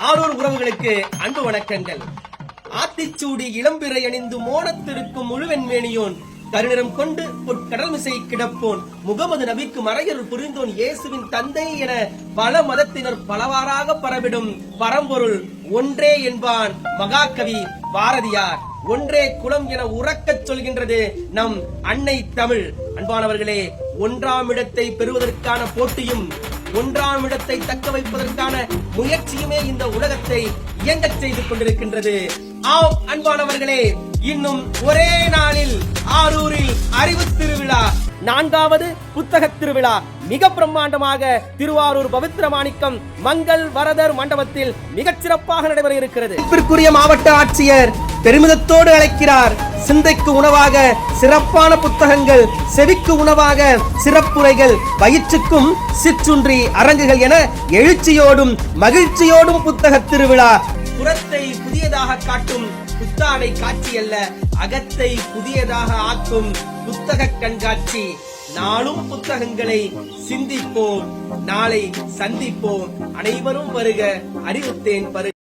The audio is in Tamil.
ஆரூர் உறவுகளுக்கு அன்பு வணக்கங்கள். ஆத்திச்சூடி இளம்பிறை அணிந்து மோனத்திருக்கும் முழுவெண்மேனியோன் கருநிறம் கொண்டு பொற்கடல் மிசை கிடப்போன் முகமது நபிக்கு மறையருள் புரிந்தோன் இயேசுவின் தந்தை என பல மதத்தினர் பலவாறாக பரவிடும் பரம்பொருள் ஒன்றே என்பான் மகாகவி பாரதியார். ஒன்றே குலம் என உறக்கச் சொல்கின்றது நம் அன்னை தமிழ். அன்பானவர்களே, ஒன்றாம் இடத்தை பெறுவதற்கான போட்டியும் ஒன்றாம் இடத்தை தக்க வைப்பதற்கான முயற்சியுமே இந்த உலகத்தை இயங்கச் செய்து கொண்டிருக்கின்றது. ஆம் அன்பானவர்களே, இன்னும் ஒரே நாளில் ஆரூரில் அறிவு திருவிழா, 4வது புத்தக திருவிழா மிக பிரம்மாண்டமாக திருவாரூர் பவித்திர மாணிக்கம் மங்கள் வரதர் மண்டபத்தில் மிகச் சிறப்பாக நடைபெற இருக்கிறது. இதற்குரிய மாவட்ட ஆட்சியர் பெருமிதத்தோடு அழைக்கிறார். சிந்தைக்கு உணவாக சிறப்பான புத்தகங்கள், செவிக்கு உணவாக சிறப்புரைகள், வயிற்றுக்கும் சிற்றுன்றி அரங்குகள் என எழுச்சியோடும் மகிழ்ச்சியோடும் புத்தக திருவிழா. புறத்தை புதியதாக காட்டும் புத்தாடை காட்சி அல்ல, அகத்தை புதியதாக ஆக்கும் புத்தக கண்காட்சி. நாளும் புத்தகங்களை சிந்திப்போம், நாளை சந்திப்போம். அனைவரும் வருக, அறிவுத்தேன் பருக.